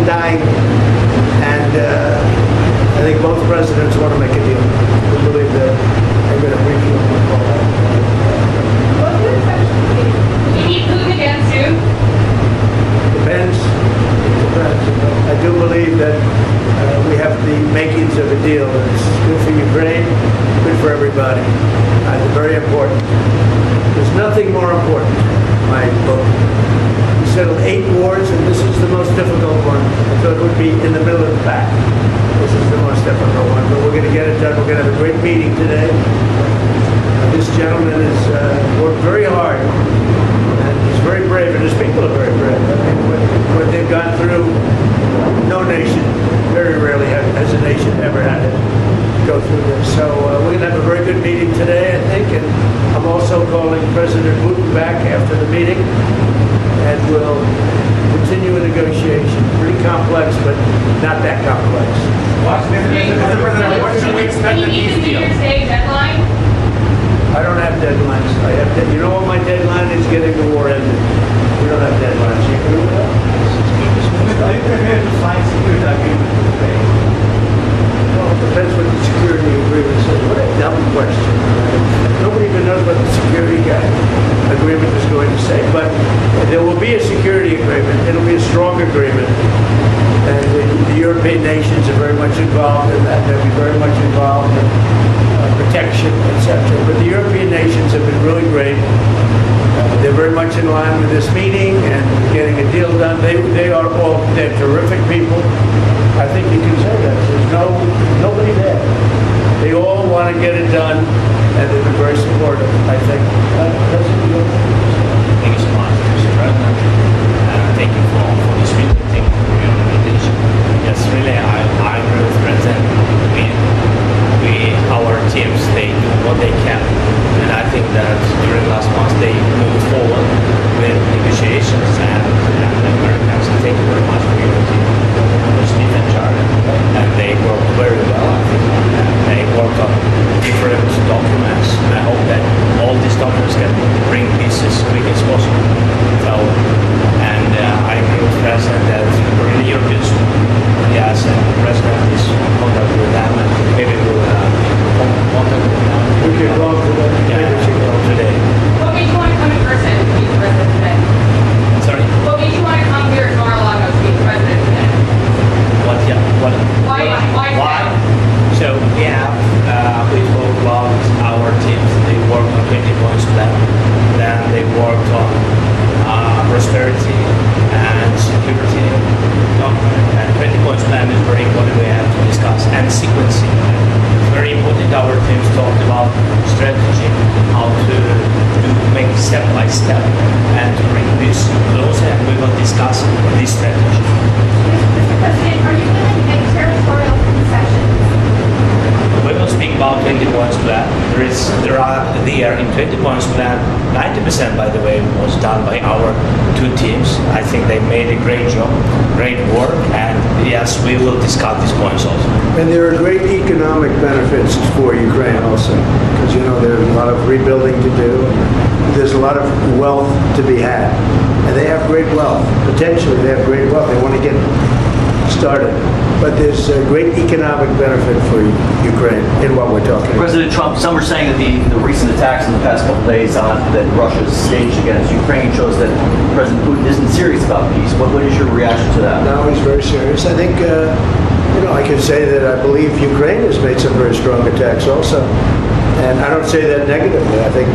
dying, and I think both presidents want to make a deal. We believe that they're going to reach a call. We need Putin again soon. Depends. I do believe that we have the makings of a deal. It's good for Ukraine, good for everybody. It's very important. There's nothing more important, my book. We settled 8 wars, and this is the most difficult one. I thought it would be in the middle of the pack. This is the most difficult one, but we're going to get it done. We're going to have a great meeting today. This gentleman has worked very hard, and he's very brave, and his people are very brave. I mean, what they've gone through, no nation, very rarely has a nation ever had to go through this. So we're going to have a very good meeting today, I think, and I'm also calling President Putin back after the meeting, and we'll continue a negotiation. Pretty complex, but not that complex. What should we expect of these deals? Deadline? I don't have deadlines. You know what my deadline is? Getting the war ended. We don't have deadlines. You agree with that? Are you prepared to sign security agreement with Ukraine? Well, it depends what the security agreement says. What a dumb question. Nobody even knows what the security agreement is going to say. But there will be a security agreement. It'll be a strong agreement. And the European nations are very much involved in that. They'll be very much involved in protection, etc. But the European nations have been really great. They're very much in line with this meeting and getting a deal done. They're terrific people. I think you can say that. There's nobody there. They all want to get it done, and they've been very supportive, I think. Thank you so much, Mr. President. Thank you for this meeting. Thank you for your invitation. Yes, really, I agree with the President. Our teams, they do what they can. And I think that during last month they moved forward with negotiations and the Americans. Thank you very much for your team, Steve and Jared. And they work very well. They work on different documents. And I hope that all these documents can bring peace as quick as possible. So, and I agree with the President that we're in the European Union. Yes, and the President is in contact with them, and maybe we'll contact with them. We can go Today. What made you want to come in person to meet the President today? Sorry? What made you want to come here to Mar-a-Lago to meet the President today? What? Yeah. What? Why? So we spoke about our teams. They worked on 20 points plan. Then they worked on prosperity and security. And 20 points plan is very important. We have to discuss and sequencing. Very important. Our teams talked about strategy, how to make step by step and to bring this closer. And we will discuss this strategy. Mr. President, are you willing to make territorial concessions? We will speak about 20 points plan. There in 20 points plan, 90% by the way was done by our 2 teams. I think they made a great job, great work, and yes, we will discuss these points also. And there are great economic benefits for Ukraine also, because there's a lot of rebuilding to do. There's a lot of wealth to be had, and they have great wealth. Potentially, they have great wealth. They want to get started, but there's a great economic benefit for Ukraine in what we're talking about. President Trump, some are saying that the recent attacks in the past couple days that Russia's staged against Ukraine shows that President Putin isn't serious about peace. What is your reaction to that? No, he's very serious. I think, I can say that I believe Ukraine has made some very strong attacks also. And I don't say that negatively. I think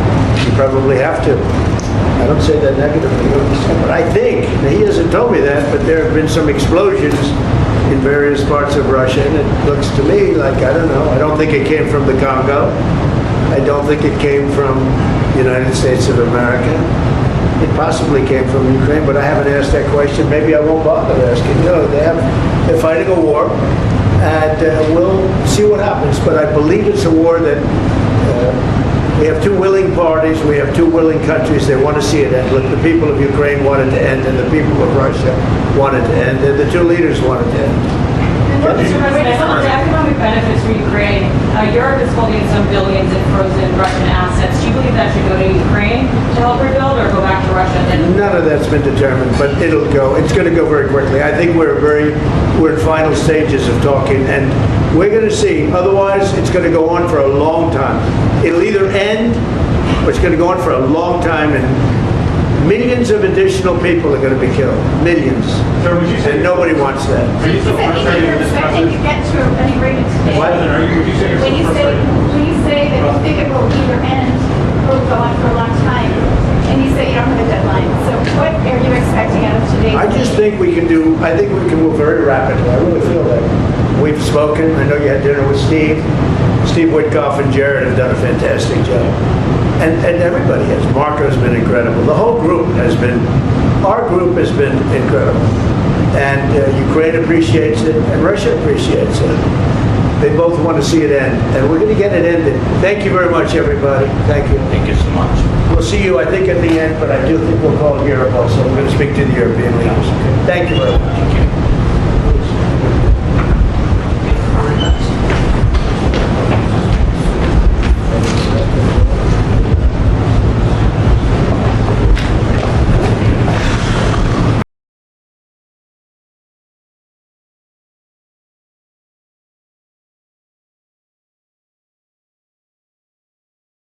you probably have to. I don't say that negatively. But I think, he hasn't told me that, but there have been some explosions in various parts of Russia, and it looks to me like, I don't know, I don't think it came from the Congo. I don't think it came from the United States of America. It possibly came from Ukraine, but I haven't asked that question. Maybe I won't bother asking. They're fighting a war, and we'll see what happens. But I believe it's a war that we have 2 willing parties, we have 2 willing countries. They want to see it end. Look, the people of Ukraine want it to end, and the people of Russia want it to end, and the 2 leaders want it to end. Mr. President, some of the economic benefits for Ukraine, Europe is holding some billions in frozen Russian assets. Do you believe that should go to Ukraine to help rebuild, or go back to Russia than? None of that's been determined, but it'll go. It's going to go very quickly. I think we're in final stages of talking, and we're going to see. Otherwise, it's going to go on for a long time. It'll either end, or it's going to go on for a long time, and millions of additional people are going to be killed. Millions. Sir, would you say? And nobody wants that. Are you You so said frustrated you're with this expecting to process? get to an agreement today. Would you say you're When so frustrated? you say that you think it will either end or go on for a long time, and you say you don't have a deadline. So what are you expecting out of today's I just meeting? I think we can move very rapidly. I really feel that. We've spoken. I know you had dinner with Steve. Steve Witkoff and Jared have done a fantastic job. And everybody has. Marco's been incredible. The whole group has been, our group has been incredible. And Ukraine appreciates it, and Russia appreciates it. They both want to see it end, and we're going to get it ended. Thank you very much, everybody. Thank you. Thank you so much. We'll see you, I think, at the end, but I do think we'll call Europe also. We're going to speak to the European leaders. Thank you very much. Thank you.